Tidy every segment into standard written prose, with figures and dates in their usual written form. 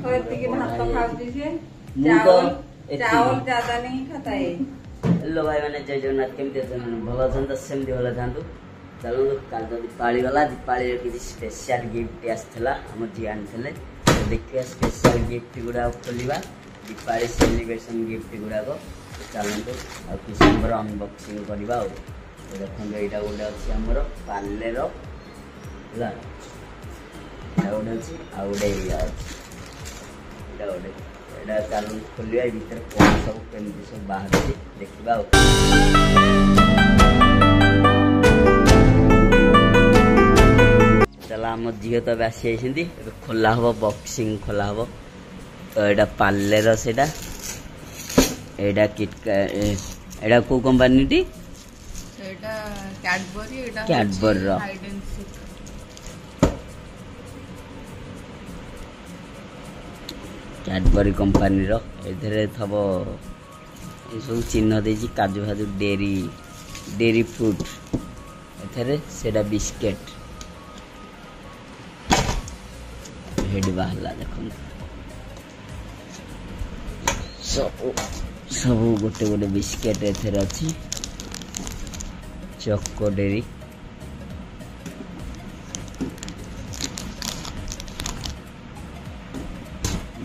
भात खाऊची से चावल चावल ज्यादा नहीं खाता है। हेलो भाई मैंने जय जगन्नाथ केमती भल अच्छा सेमती भल था चलो कल तो दीपावली गला दीपावली किसी स्पेशल गिफ्ट आसाला आम जी आनी देखिए स्पेशल गिफ्ट गुड़ा खोलिया दीपावली सेलिब्रेशन गिफ्ट गुड़ाक चलते आर अनबक्सिंग करवा देखो यहाँ गोटे अच्छी आमर पार्लेर है गोटे अच्छी आ गोटे गोटे एटा चलो खोलिया भितर कौन सब केमती सब बाहर देखा चला आम झील तो आसी जाती खोला हम बक्सिंग खोला हम तो यहाँ पार्लेर से एटा को company T Cadbury Cadbury company थब सब चिन्ह दे काजू फाजू डेरी डेरी फ्रूट एटा बिस्केट हेड बाहर देख सब गोटे गोटे बिस्केट एथेर अच्छी चको डेरी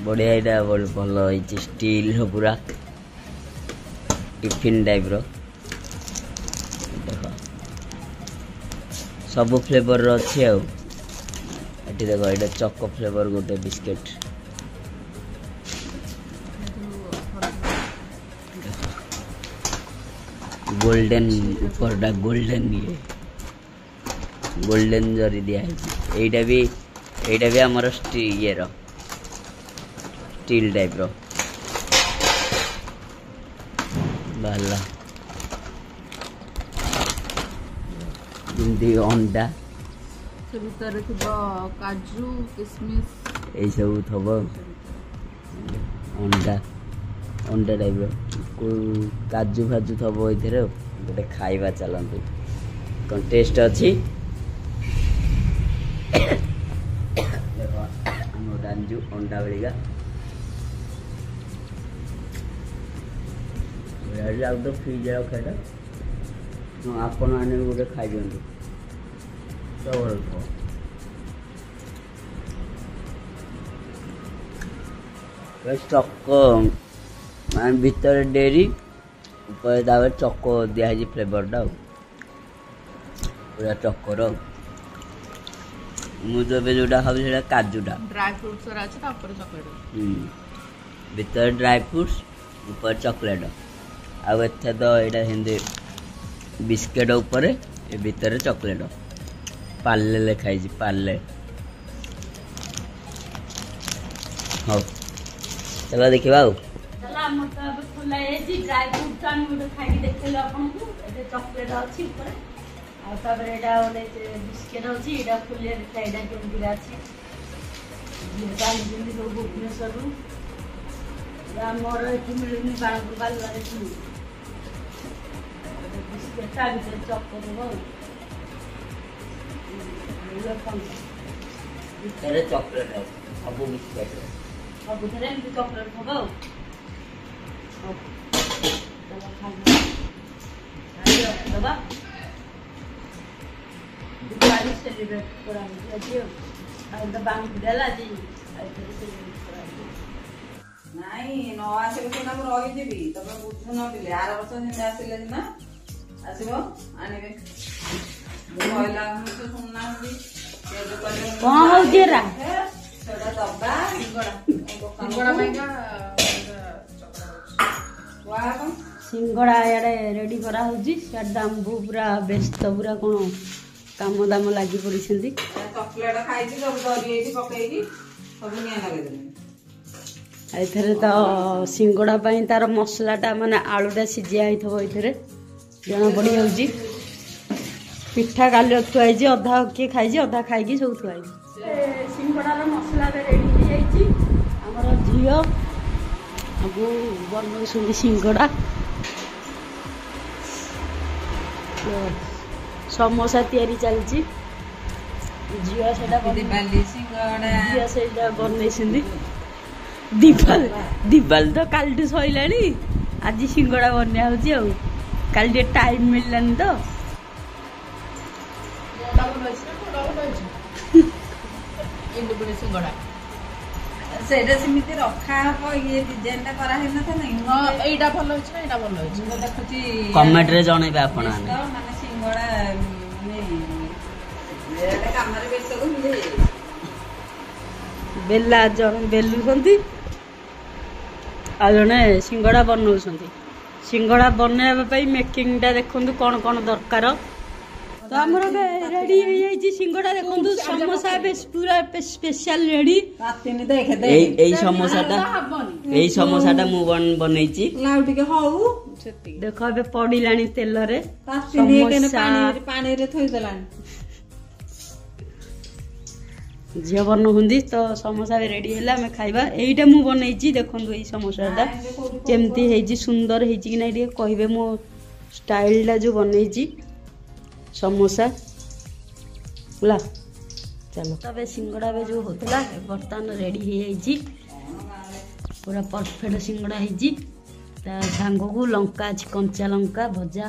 बढ़िया यहाँ भल स्टील पूरा टिफिन टाइप देख सब फ्लेवर अच्छी आठ देख ये चको फ्लेवर गोटे बिस्केट गोल्डन ऊपर गोल्डन ये गोल्डन जरी दिखाई यहाँ भी आमर ये स्टील टाइप बाला अंडा काजू किशमिश ये सब थब अंडा अंडा टाइप काजू फाजू थब ये गोटे खाइबा चलते कौन टेस्ट अच्छी डांजू अंडा बेलिका तो फ्रिज रखा आपण आने गोटे खाई दिखाँ चको भीतर डेरी ऊपर चको दिखाई फ्लेवरटा पूरा चकोर मुझे जोटा खाऊँ काजूटा ड्राई फ्रूट्स भीतर ड्राई फ्रूट्स ऊपर चॉकलेट आउ तो यहाँ हिंदी बिस्केट ऊपर भीतर चॉकलेट पार्ले लिखाई पार्ले हाँ चलो देखा खोला ड्राई फ्रूट गोटे खाई देखेलु आपको चॉकलेट अच्छी गोटे बिस्केट अच्छी यहाँ खोलिया देखा यहाँ केमती अच्छी सब भुवनेश्वर मोर ये मिलूनी बाणपुर बालुआर बिस्केट भर चको देव चॉकलेट सब बिस्केट सब चॉकलेट हम दबा दिवाली सेलिब्रेट करा बांगला आज नहीं न आसे तो रही तब बुझु न आर वर्ष आसिले ना आसब आने कहला तो सुनना कौन दबा सिंगड़ा याडे रेडी करा होजी दामबू पूरा व्यस्त पूरा कौन काम दाम लगी पड़ी चॉकलेट खाई सब डरी पकईकी सब निया लगे एथरे तो सिंगड़ा तार मसलाटा माने आलूटा सिझिया ये जना पड़ी जाऊँगी पिठा काली थुआई अधा किए खाई अधा खाई सब थुआई सिंगड़ार मसला रेडी हो आमर झील आगु बनौं सिंगड़ा समोसा तैयारी चलती झील से बनई ଦୀପାଳି ତ କାଲିଠୁ ସଇଲାଣି। ଆଜି ସିଙ୍ଗଡ଼ା ବନିଆ ହଉଛି ଆଉ। କାଲି ଟିକେ ଟାଇମ୍ ମିଳିଲାନି ତ। ସେଇଟା ସେମିତି ରଖା ହବ ଇଏ ଡିଜାଇନ ଟା କରାହେଇନଥିଲା ଏଇଟା ଭଲ ହେଇଛି ନା ଏଇଟା ଭଲ ହେଇଛି ମୁଁ ଦେଖୁଛି କମେଣ୍ଟରେ ଜଣେଇବେ ଆପଣ ମାନେ ସିଙ୍ଗଡ଼ା ମାନେ କାମରେ ବେଶକୁ ମିଳେ ବେଲା ଜଣେ ବେଲୁଛନ୍ତି ଆଉ ଜଣେ ସିଙ୍ଗଡ଼ା ବନଉଛନ୍ତି। ସିଙ୍ଗଡ଼ା ବନେଇବା ପାଇଁ ମେକିଂଟା ଦେଖନ୍ତୁ କ'ଣ କ'ଣ ଦରକାର। ତ ଆମର ରେଡି ହେଇଯାଇଛି ସିଙ୍ଗଡ଼ା ଦେଖନ୍ତୁ। ସମୋସା ଏବେ ପୁରା ସ୍ପେଶାଲ ରେଡି। ଏଇ ସମୋସାଟା ମୁଁ ବନେଇଛି। ଟିକେ ହଉ ଦେଖ ଏବେ ପଡିଲାଣି ତେଲରେ ପାଣିରେ ଥୋଇଦେଲାଣି। ଝିଅ ବନଉଛନ୍ତି ତ ସମୋସା ବି ରେଡି ହେଲା ଆମେ ଖାଇବା। ଏଇଟା ମୁଁ ବନେଇଛି ଦେଖନ୍ତୁ। ଏଇ ସମୋସାଟା କେମିତି ହେଇଛି ସୁନ୍ଦର ହେଇଛି କି ନାଇଁ ଟିକେ କହିବେ। ମୋ ଷ୍ଟାଇଲଟା ଯୋଉ ବନେଇଛି ସମୋସା ହେଲା। ଚାଲ ଏବେ ସିଙ୍ଗଡ଼ା ଏବେ ଯୋଉ ହଉଥିଲା ବର୍ତ୍ତମାନ ରେଡି ହେଇଯାଇଛି। ପୁରା ପରଫେକ୍ଟ ସିଙ୍ଗଡ଼ା ହେଇଛି। ତା ସାଙ୍ଗକୁ ଲଙ୍କା ଅଛି କଞ୍ଚା ଲଙ୍କା ଭଜା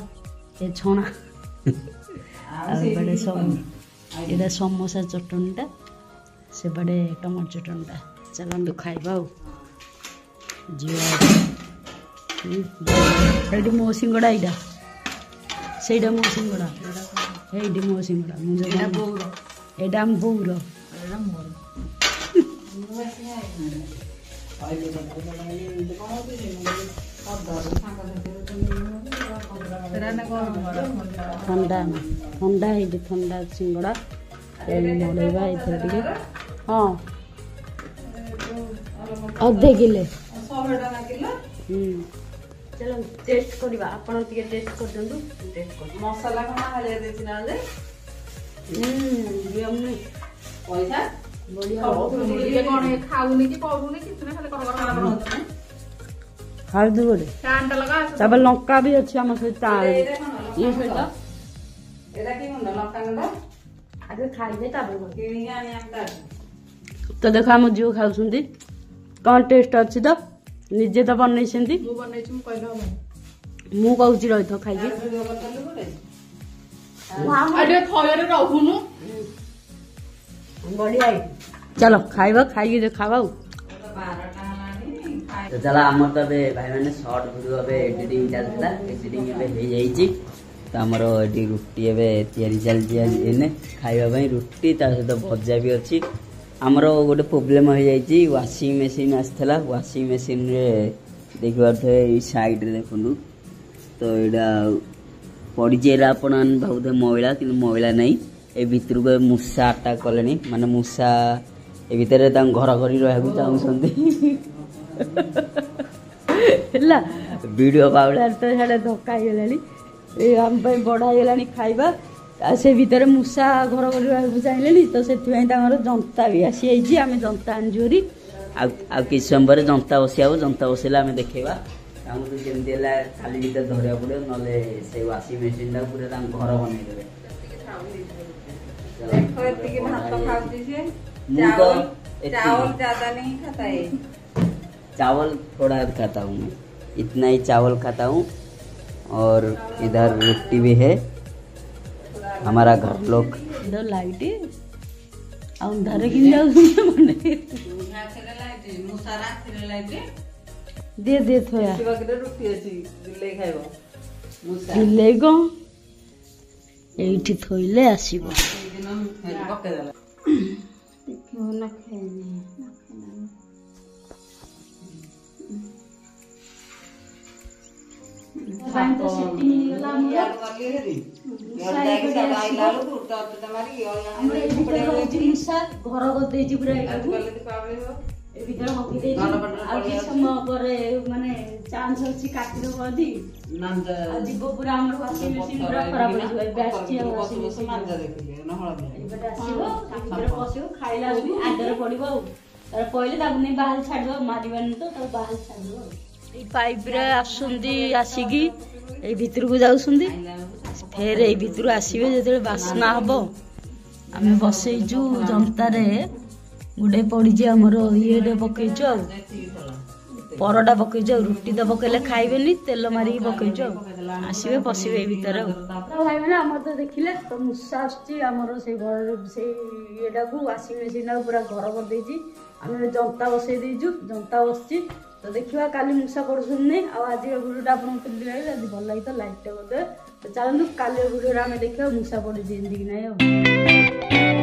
ଏ ଛଣା ଆଉ ଏପଟେ ଏଇଟା ସମୋସା ଚଟଣିଟା ସେପଟେ ଟମାଟୋ ଚଟଣିଟା। ଚାଲନ୍ତୁ ଖାଇବା ଆଉ। ଝିଅ ଏଇଠି ମୋ ସିଙ୍ଗଡ଼ା ଏଇଟା ସେଇଟା ମୋ ସିଙ୍ଗଡ଼ା ଏଇଠି ମୋ ସିଙ୍ଗଡ଼ା ମୁଁ ଏଇଟା ଆମ ବୋଉର ଥଣ୍ଡା ଥଣ୍ଡା ହେଇଛି ଥଣ୍ଡା ସିଙ୍ଗଡ଼ା ମଡ଼େଇବା ଏଥିରେ ଟିକେ। ହଁ ଅଧେ କିଲେ। ଚାଲ ଟେଷ୍ଟ କରିବା। ଆପଣ ଟିକେ ଟେଷ୍ଟ କରିଦିଅନ୍ତୁ। ମସଲା କଣ ହାଲିଆ ଦେଇଛି ନା ପଇସା ଖାଉନି କି ପଡୁନି କିଛି ନା ଖାଉଛୁ ଗୋଟେ। ତାପରେ ଲଙ୍କା ବି ଅଛି ଆମ ସହିତ। ଇଏ ସହିତ ଆଗେ ଖାଇବେ ତାପରେ ତ ଦେଖ ଆମ ଝିଅ ଖାଉଛନ୍ତି। କ'ଣ ଟେଷ୍ଟ ଅଛି ତ ନିଜେ ତ ବନେଇଛନ୍ତି। ମୁଁ କହୁଛି ରହିଥାଉ ଖାଇକି। ରହୁନୁ ବଢିଆ ଚାଲ ଖାଇବା ଖାଇକି ଦେଖାବା ଆଉ। ତ ଚାଲ ଆମର ତ ଏବେ ଭାଇମାନେ ସର୍ଟ ଭିଡ଼ିଓ ଏବେ ଏଡିଟିଂ ଚାଲିଥିଲା। ଏଡିଟିଂ ଏବେ ହେଇଯାଇଛି। ତ ଆମର ଏଠି ରୁଟି ଏବେ ତିଆରି ଚାଲିଛି। ଏନେ ଖାଇବା ପାଇଁ ରୁଟି ତା ସହିତ ଭଜା ବି ଅଛି। ଆମର ଗୋଟେ ପ୍ରୋବ୍ଲେମ ହେଇଯାଇଛି। ୱାସିଂ ମେସିନ୍ ଆସିଥିଲା। ୱାସିଂ ମେସିନ୍ରେ ଦେଖିପାରୁଥିବେ ଏଇ ସାଇଡ଼୍ରେ ଦେଖନ୍ତୁ। ତ ଏଇଟା ପଡ଼ିଛି। ଏଇଟା ଆପଣ ଭାବୁଥିବେ ମଇଳା କିନ୍ତୁ ମଇଳା ନାହିଁ। ଏ ଭିତରକୁ ମୂଷା ଆଟାକ୍ କଲେଣି। ମାନେ ମୂଷା ଏ ଭିତରେ ତାଙ୍କୁ ଘର କରି ରହିବାକୁ ଚାହୁଁଛନ୍ତି ହେଲା। ଭିଡ଼ିଓ ପାଉଳାରେ ତ ସିଆଡ଼େ ଧକ୍କା ହେଇଗଲାଣି। ଆମ ପାଇଁ ବଡ଼ ହେଇଗଲାଣି ଖାଇବା। ଆଉ ସେ ଭିତରେ ମୂଷା ଘର କରି ରହିବାକୁ ଚାହିଁଲେଣି। ତ ସେଥିପାଇଁ ତାଙ୍କର ଜନ୍ତା ବି ଆସିଯାଇଛି। ଆମେ ଜନ୍ତା ଆଣିଛୁ। ଆଉ କିଛି ସମୟ ପରେ ଜନ୍ତା ବସିବାକୁ। ଜନ୍ତା ବସିଲେ ଆମେ ଦେଖେଇବା। ଆମକୁ ଯେମିତି ହେଲା ଖାଲି ଭିତରେ ଧରିବାକୁ ପଡ଼ିବ। ନହେଲେ ସେ ୱାସିଂ ମେସିନ୍ଟାକୁ ପୁରା ତାଙ୍କ ଘର ବନେଇଦେବେ। चावल थोड़ा खाता हूँ मैं। इतना ही चावल खाता हूँ। और इधर रोटी भी है। हमारा घर लोग इधर लाइट है अंधार कि दे दे थोड़ा दिले कौन एठी थोइले आसीबो घर करदेछि पुरा ଭିତରେ ହକି ଦେଇଛି। ଆଉ କିଛି ସମୟ ପରେ ମାନେ ଚାନ୍ସ ଅଛି କାଟିଦେବ ଯଦି ଯିବ ପୁରା ଆମର ୱାସିଂ ମେସିନ୍ ପୁରା ଖରାପ ହେଇଯିବ। ଏବେ ଆସିଛି ଆଉ ୱାସିଂ ମେସିନ୍ ଏବେଟା ଆସିବ ଭିତରେ ପଶିବ ଖାଇଲା ବେଳକୁ ଆଗରେ ପଡିବ। ଆଉ ତାର ପଇଲେ ତାକୁ ନେଇ ବାହାରେ ଛାଡ଼ିଦେବ। ମାରିବାନି ତ ତାକୁ ବାହାରେ ଛାଡ଼ିଦେବ। ଏଇ ପାଇପରେ ଆସୁଛନ୍ତି ଆସିକି ଏଇ ଭିତରକୁ ଯାଉଛନ୍ତି। ଫେର ଏଇ ଭିତରୁ ଆସିବେ ଯେତେବେଳେ ବାସ୍ନା ହବ। ଆମେ ବସେଇଛୁ ଜନ୍ତାରେ गोटे पड़ी आमर ये पकईचु आ परटा पकईचु आ रुटी तो पकईले खाइबेनी तेल मारिक पकईचु आसबे पशिबे भितर भाई मैंने आम तो देखिले तो मूषा आसमर से घर से ये वाशिंग मेसीन पूरा घर करदे आम जंता बसई देचु जंता बस तो देखा काली मूषा पड़ुनी आज भिडियो आपको लगे भल लगी तो लाइक टे करदे तो चलते काली भिडियो आम देखा मूषा पड़े कि ना।